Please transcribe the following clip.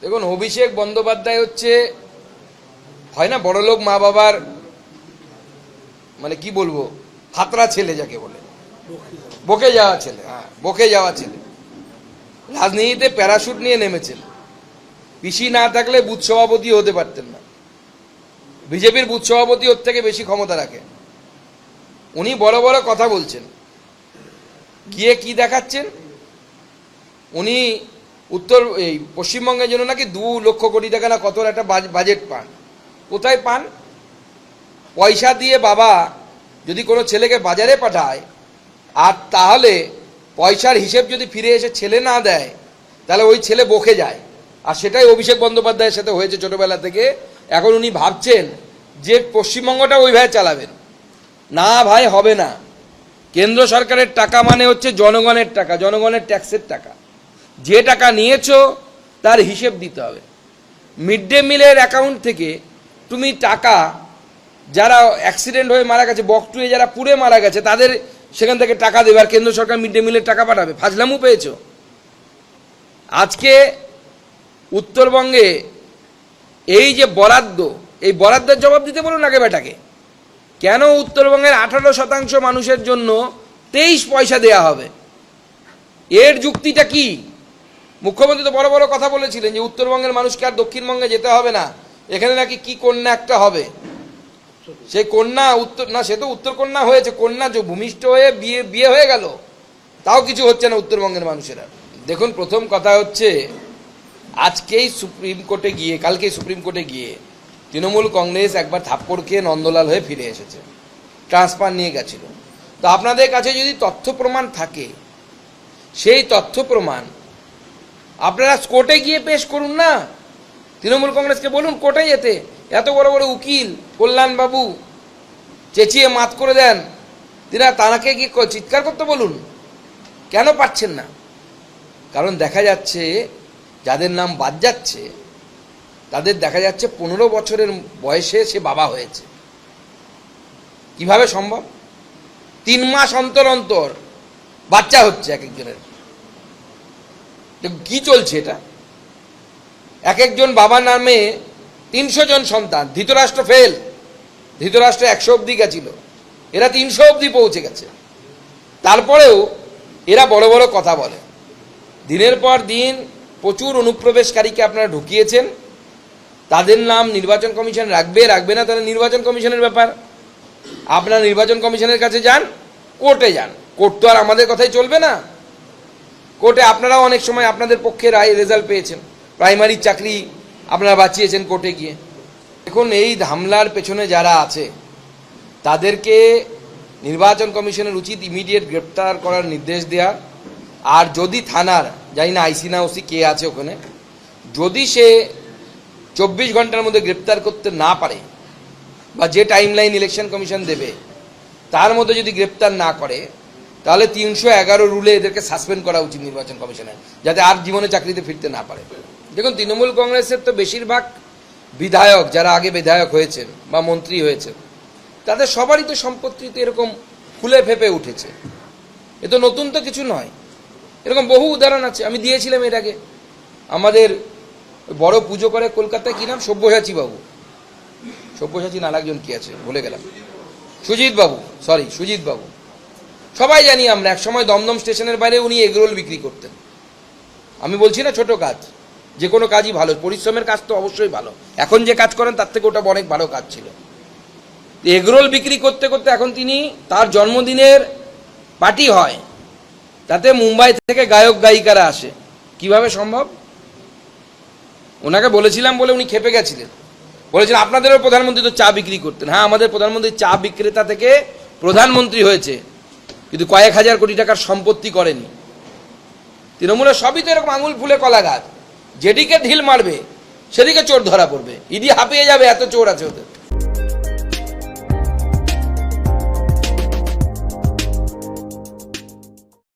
দেখুন, অভিষেক বন্দ্যোপাধ্যায় হচ্ছে হয় না বড়লোক মা বাবার মানে কি বলবো হাতরা ছেলে, যাকে বলে বকে যাওয়া ছেলে। হ্যাঁ, বকে যাওয়া ছেলে। রাজনীতিতে প্যারাশুট নিয়ে নেমেছেন। পিসি না থাকলে বুথ সভাপতি হতে পারতেন না। বিজেপির বুথ সভাপতি ওর থেকে বেশি ক্ষমতা রাখে। উনি বড় বড় কথা বলছেন, গিয়ে কি দেখাচ্ছেন? উনি এই পশ্চিমবঙ্গের জন্য নাকি 2 লক্ষ কোটি টাকা না কত একটা বাজেট পান। কোথায় পান? পয়সা দিয়ে বাবা যদি কোনো ছেলেকে বাজারে পাঠায় আর তাহলে পয়সার হিসেব যদি ফিরে এসে ছেলে না দেয় তাহলে ওই ছেলে বকে যায়। আর সেটাই অভিষেক বন্দ্যোপাধ্যায়ের সাথে হয়েছে ছোটবেলা থেকে। এখন উনি ভাবছেন যে পশ্চিমবঙ্গটা ওইভাবে চালাবেন। না ভাই, হবে না। কেন্দ্র সরকারের টাকা মানে হচ্ছে জনগণের টাকা, জনগণের ট্যাক্সের টাকা। যে টাকা নিয়েছো তার হিসেব দিতে হবে। মিড ডে মিলের অ্যাকাউন্ট থেকে তুমি টাকা, যারা অ্যাক্সিডেন্ট হয়ে মারা গেছে, বকটুয়ে যারা পুড়ে মারা গেছে, তাদের সেখান থেকে টাকা দেবে, আর কেন্দ্র সরকার মিড ডে মিলের টাকা পাঠাবে। ফাজলামু পেয়েছো। আজকে উত্তরবঙ্গে এই যে বরাদ্দ, এই বরাদ্দের জবাব দিতে বলুন আগে বেটাকে। কেন উত্তরবঙ্গের 18% মানুষের জন্য 23 পয়সা দেয়া হবে? এর যুক্তিটা কি? মুখ্যমন্ত্রী তো বড় বড় কথা বলেছিলেন যে উত্তরবঙ্গের মানুষকে আর দক্ষিণবঙ্গে যেতে হবে না, এখানে নাকি কি কন্যা একটা হবে। সেই কন্যা সে তো উত্তর কন্যা হয়েছে, কন্যা যে ভূমিষ্ঠ হয়ে বিয়ে হয়ে গেল, তাও কিছু হচ্ছে না উত্তরবঙ্গের মানুষেরা। দেখুন, প্রথম কথা হচ্ছে আজকেই সুপ্রিম কোর্টে গিয়ে, কালকেই সুপ্রিম কোর্টে গিয়ে তৃণমূল কংগ্রেস একবার থাপ্পড় খেয়ে নন্দলাল হয়ে ফিরে এসেছে। ট্রান্সফার নিয়ে গেছিল। তো আপনাদের কাছে যদি তথ্য প্রমাণ থাকে, সেই তথ্য প্রমাণ আপনারা কোর্টে গিয়ে পেশ করুন না। তৃণমূল কংগ্রেসকে বলুন কোর্টে যেতে। এত বড় বড় উকিল কল্যাণবাবু চেঁচিয়ে মাত করে দেন, তাঁকে গিয়ে চিৎকার করতে বলুন। কেন পারছেন না? কারণ দেখা যাচ্ছে যাদের নাম বাদ যাচ্ছে তাদের দেখা যাচ্ছে 15 বছরের বয়সে সে বাবা হয়েছে। কিভাবে সম্ভব? 3 মাস অন্তর অন্তর বাচ্চা হচ্ছে এক একজনের। কি চলছে এটা? এক একজন বাবার নামে 300 জন সন্তান। ধৃতরাষ্ট্র ফেল, ধৃতরাষ্ট্র 100 অব্দি গেছিল, এরা 300 অব্দি পৌঁছে গেছে। তারপরেও এরা বড় বড় কথা বলে। দিনের পর দিন প্রচুর অনুপ্রবেশকারীকে আপনারা ঢুকিয়েছেন। তাদের নাম নির্বাচন কমিশন রাখবে না, তাহলে নির্বাচন কমিশনের ব্যাপার। আপনারা নির্বাচন কমিশনের কাছে যান, কোর্টে যান। কোর্ট তো আর আমাদের কথাই চলবে না। কোর্টে আপনারাও অনেক সময় আপনাদের পক্ষে রেজাল্ট পেয়েছেন। প্রাইমারি চাকরি আপনারা বাঁচিয়েছেন কোর্টে গিয়ে। দেখুন, এই হামলার পেছনে যারা আছে তাদেরকে নির্বাচন কমিশনের উচিত ইমিডিয়েট গ্রেপ্তার করার নির্দেশ দেওয়া। আর যদি থানার, জানি না আইসি না ওসি কে আছে ওখানে, যদি সে 24 ঘন্টার মধ্যে গ্রেপ্তার করতে না পারে বা যে টাইমলাইন ইলেকশন কমিশন দেবে তার মধ্যে যদি গ্রেপ্তার না করে, তাহলে 311 রুলে এদেরকে সাসপেন্ড করা উচিত নির্বাচন কমিশনের, যাতে আর জীবনে চাকরিতে ফিরতে না পারে। দেখুন, তৃণমূল কংগ্রেসের তো বেশিরভাগ বিধায়ক, যারা আগে বিধায়ক হয়েছেন বা মন্ত্রী হয়েছেন, তাদের সবারই তো সম্পত্তিতে এরকম ফুলে ফেপে উঠেছে। এ তো নতুন তো কিছু নয়। এরকম বহু উদাহরণ আছে, আমি দিয়েছিলাম এর আগে। আমাদের বড় পুজো করে কলকাতায়, কি নাম, সব্যসাচী বাবু, সব্যসাচী না আরেকজন কি আছে ভুলে গেলাম, সুজিত বাবু। সবাই জানি আমরা, এক সময় দমদম স্টেশনের বাইরে উনি এগরোল বিক্রি করতেন। আমি বলছি না ছোট কাজ, যে কোনো কাজই ভালো, পরিশ্রমের কাজ তো অবশ্যই ভালো। এখন যে কাজ করেন তার থেকে ওটা অনেক ভালো কাজ ছিল। এগরোল বিক্রি করতে করতে এখন তিনি, তার জন্মদিনের পার্টি হয়, তাতে মুম্বাই থেকে গায়ক গায়িকারা আসে। কিভাবে সম্ভব? ওনাকে বলেছিলাম বলে উনি খেপে গেছিলেন। বলেছিলেন আপনাদেরও প্রধানমন্ত্রী তো চা বিক্রি করতেন। হ্যাঁ, আমাদের প্রধানমন্ত্রী চা বিক্রেতা থেকে প্রধানমন্ত্রী হয়েছে, কিন্তু কয়েক হাজার কোটি টাকার সম্পত্তি করেনি। তৃণমূলের সবই তো এরকম আঙুল ফুলে কলা গাছ। যেদিকে ঢিল মারবে সেদিকে চোর ধরা পড়বে, ইডি হাঁপিয়ে যাবে, এত চোর আছে ওদের।